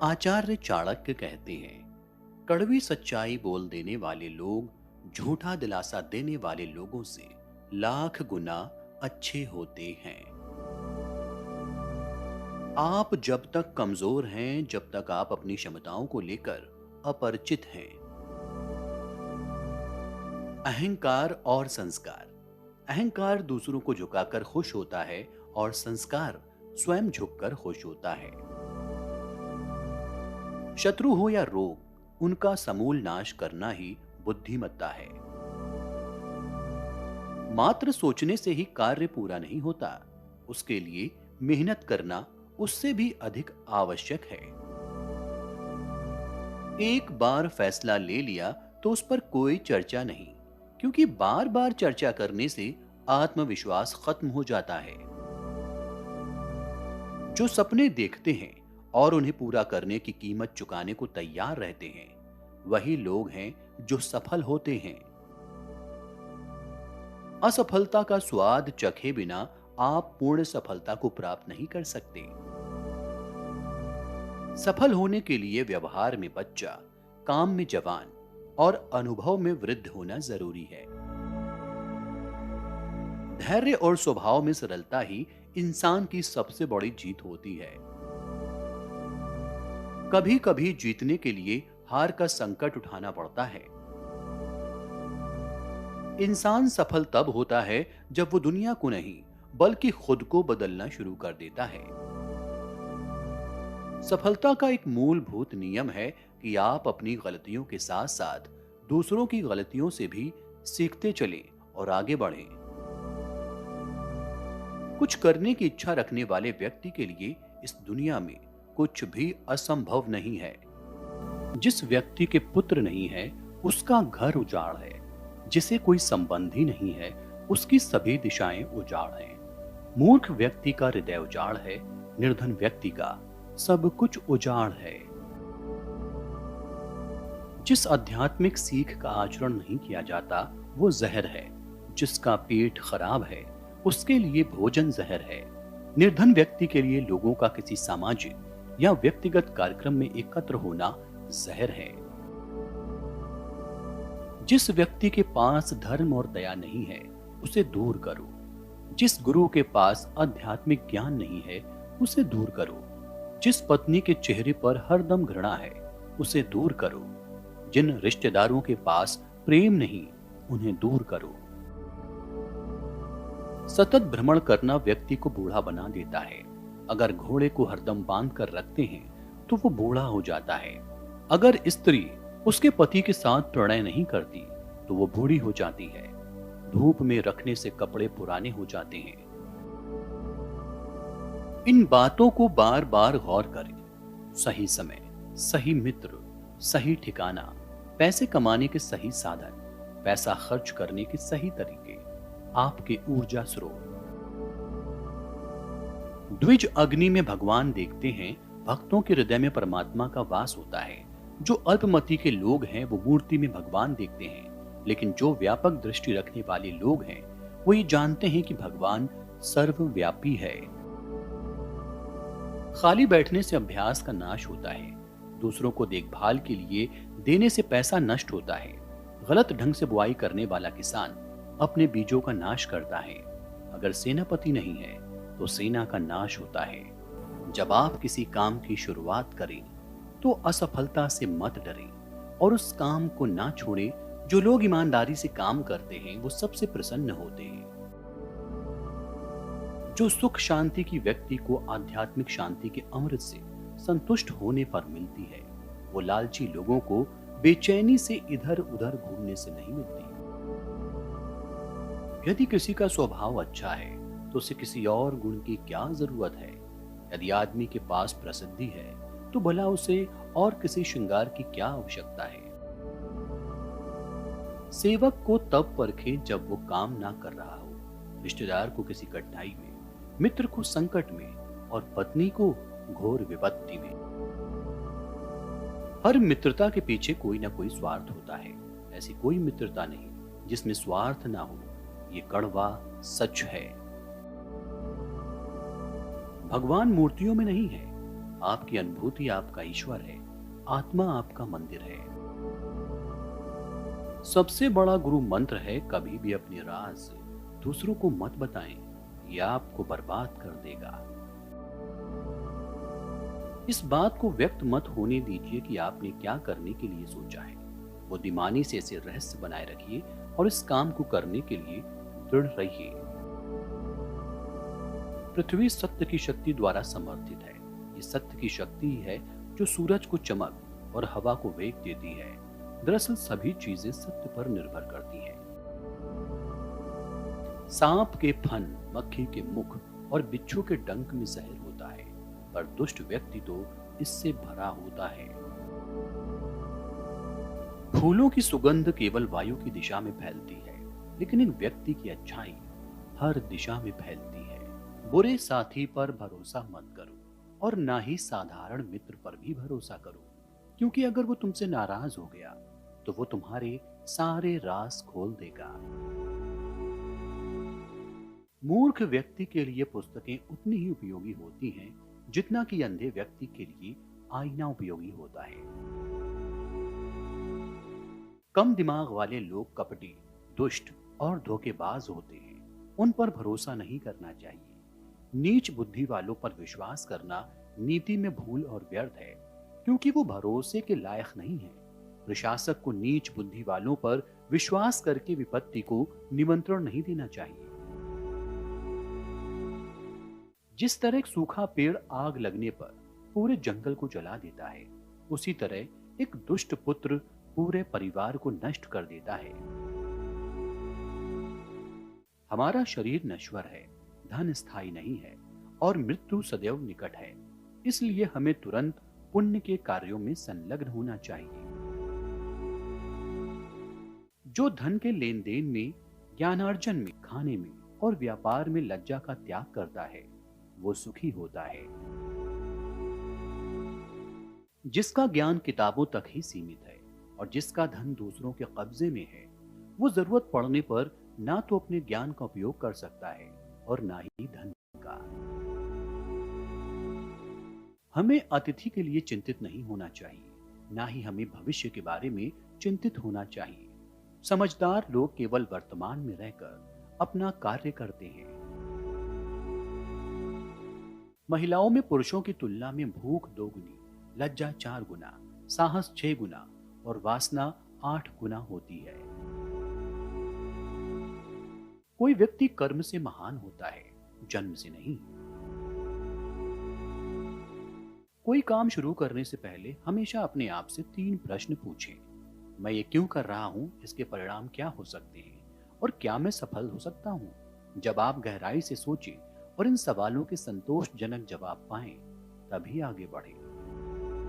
आचार्य चाणक्य कहते हैं, कड़वी सच्चाई बोल देने वाले लोग झूठा दिलासा देने वाले लोगों से लाख गुना अच्छे होते हैं। आप जब तक कमजोर हैं, जब तक आप अपनी क्षमताओं को लेकर अपरिचित हैं। अहंकार और संस्कार। अहंकार दूसरों को झुकाकर खुश होता है और संस्कार स्वयं झुककर खुश होता है। शत्रु हो या रोग, उनका समूल नाश करना ही बुद्धिमत्ता है। मात्र सोचने से ही कार्य पूरा नहीं होता, उसके लिए मेहनत करना उससे भी अधिक आवश्यक है। एक बार फैसला ले लिया तो उस पर कोई चर्चा नहीं, क्योंकि बार बार चर्चा करने से आत्मविश्वास खत्म हो जाता है। जो सपने देखते हैं और उन्हें पूरा करने की कीमत चुकाने को तैयार रहते हैं, वही लोग हैं जो सफल होते हैं। असफलता का स्वाद चखे बिना आप पूर्ण सफलता को प्राप्त नहीं कर सकते। सफल होने के लिए व्यवहार में बच्चा, काम में जवान और अनुभव में वृद्ध होना जरूरी है। धैर्य और स्वभाव में सरलता ही इंसान की सबसे बड़ी जीत होती है। कभी कभी जीतने के लिए हार का संकट उठाना पड़ता है। इंसान सफल तब होता है जब वो दुनिया को नहीं, बल्कि खुद को बदलना शुरू कर देता है। सफलता का एक मूलभूत नियम है कि आप अपनी गलतियों के साथ साथ दूसरों की गलतियों से भी सीखते चलें और आगे बढ़ें। कुछ करने की इच्छा रखने वाले व्यक्ति के लिए इस दुनिया में कुछ भी असंभव नहीं है। जिस व्यक्ति के पुत्र नहीं है, उसका घर उजाड़ है। जिसे कोई संबंधी नहीं है, उसकी सभी दिशाएं उजाड़ हैं। मूर्ख व्यक्ति का हृदय उजाड़ है, निर्धन व्यक्ति का सब कुछ उजाड़ है। जिस आध्यात्मिक सीख का आचरण नहीं किया जाता, वो जहर है। जिसका पेट खराब है, उसके लिए भोजन जहर है। निर्धन व्यक्ति के लिए लोगों का किसी सामाजिक या व्यक्तिगत कार्यक्रम में एकत्र होना जहर है। जिस व्यक्ति के पास धर्म और दया नहीं है, उसे दूर करो। जिस गुरु के पास आध्यात्मिक ज्ञान नहीं है, उसे दूर करो। जिस पत्नी के चेहरे पर हरदम घृणा है, उसे दूर करो। जिन रिश्तेदारों के पास प्रेम नहीं, उन्हें दूर करो। सतत भ्रमण करना व्यक्ति को बूढ़ा बना देता है। अगर घोड़े को हरदम बांध कर रखते हैं तो वो बूढ़ा हो जाता है। अगर स्त्री उसके पति के साथ प्रणय नहीं करती तो वो बूढ़ी हो जाती है। धूप में रखने से कपड़े पुराने हो जाते हैं। इन बातों को बार बार गौर करें। सही समय, सही मित्र, सही ठिकाना, पैसे कमाने के सही साधन, पैसा खर्च करने के सही तरीके, आपके ऊर्जा स्रोत। द्विज अग्नि में भगवान देखते हैं, भक्तों के हृदय में परमात्मा का वास होता है। जो अल्पमति के लोग हैं वो मूर्ति में भगवान देखते हैं, लेकिन जो व्यापक दृष्टि रखने वाले लोग हैं वो ये जानते हैं कि भगवान सर्वव्यापी है। खाली बैठने से अभ्यास का नाश होता है। दूसरों को देखभाल के लिए देने से पैसा नष्ट होता है। गलत ढंग से बुआई करने वाला किसान अपने बीजों का नाश करता है। अगर सेनापति नहीं है तो सेना का नाश होता है। जब आप किसी काम की शुरुआत करें तो असफलता से मत डरें और उस काम को ना छोड़ें। जो लोग ईमानदारी से काम करते हैं वो सबसे प्रसन्न होते हैं। जो सुख शांति की व्यक्ति को आध्यात्मिक शांति के अमृत से संतुष्ट होने पर मिलती है, वो लालची लोगों को बेचैनी से इधर उधर घूमने से नहीं मिलती। यदि किसी का स्वभाव अच्छा है तो उसे किसी और गुण की क्या जरूरत है। यदि आदमी के पास प्रसिद्धि है तो भला उसे और किसी श्रृंगार की क्या आवश्यकता है। सेवक को तब परखे जब वो काम ना कर रहा हो, रिश्तेदार को किसी कठिनाई में, मित्र को संकट में और पत्नी को घोर विपत्ति में। हर मित्रता के पीछे कोई ना कोई स्वार्थ होता है। ऐसी कोई मित्रता नहीं जिसमें स्वार्थ ना हो। ये कड़वा सच है। भगवान मूर्तियों में नहीं है, आपकी अनुभूति आपका ईश्वर है, आत्मा आपका मंदिर है। सबसे बड़ा गुरु मंत्र है, कभी भी अपनी राज दूसरों को मत बताएं, यह आपको बर्बाद कर देगा। इस बात को व्यक्त मत होने दीजिए कि आपने क्या करने के लिए सोचा है। बुद्धिमानी से इसे रहस्य बनाए रखिए और इस काम को करने के लिए दृढ़ रहिए। पृथ्वी सत्य की शक्ति द्वारा समर्थित है। ये सत्य की शक्ति ही है जो सूरज को चमक और हवा को वेग देती है। दरअसल सभी चीजें सत्य पर निर्भर करती हैं। सांप के फन, मक्खी के मुख और बिच्छू के डंक में जहर होता है, पर दुष्ट व्यक्ति तो इससे भरा होता है। फूलों की सुगंध केवल वायु की दिशा में फैलती है, लेकिन एक व्यक्ति की अच्छाई हर दिशा में फैलती है। बुरे साथी पर भरोसा मत करो और ना ही साधारण मित्र पर भी भरोसा करो, क्योंकि अगर वो तुमसे नाराज हो गया तो वो तुम्हारे सारे राज खोल देगा। मूर्ख व्यक्ति के लिए पुस्तकें उतनी ही उपयोगी होती हैं जितना कि अंधे व्यक्ति के लिए आईना उपयोगी होता है। कम दिमाग वाले लोग कपटी, दुष्ट और धोखेबाज होते हैं। उन पर भरोसा नहीं करना चाहिए। नीच बुद्धि वालों पर विश्वास करना नीति में भूल और व्यर्थ है, क्योंकि वो भरोसे के लायक नहीं है। प्रशासक को नीच बुद्धि वालों पर विश्वास करके विपत्ति को निमंत्रण नहीं देना चाहिए। जिस तरह एक सूखा पेड़ आग लगने पर पूरे जंगल को जला देता है, उसी तरह एक दुष्ट पुत्र पूरे परिवार को नष्ट कर देता है। हमारा शरीर नश्वर है, धन स्थायी नहीं है और मृत्यु सदैव निकट है। इसलिए हमें तुरंत पुण्य के कार्यों में संलग्न होना चाहिए। जो धन के लेन देन में, ज्ञानार्जन में, खाने में और व्यापार में लज्जा का त्याग करता है, वो सुखी होता है। जिसका ज्ञान किताबों तक ही सीमित है और जिसका धन दूसरों के कब्जे में है, वो जरूरत पड़ने पर ना तो अपने ज्ञान का उपयोग कर सकता है और ना ही धन का। हमें अतिथि के लिए चिंतित नहीं होना चाहिए, ना ही हमें भविष्य के बारे में चिंतित होना चाहिए। समझदार लोग केवल वर्तमान में रहकर अपना कार्य करते हैं। महिलाओं में पुरुषों की तुलना में भूख 2 गुनी, लज्जा 4 गुना, साहस 6 गुना और वासना 8 गुना होती है। कोई व्यक्ति कर्म से महान होता है, जन्म से नहीं। कोई काम शुरू करने से पहले हमेशा अपने आप से 3 प्रश्न पूछें। मैं ये क्यों कर रहा हूं, इसके परिणाम क्या हो सकते हैं और क्या मैं सफल हो सकता हूं। जब आप गहराई से सोचें और इन सवालों के संतोषजनक जवाब पाएं, तभी आगे बढ़ें।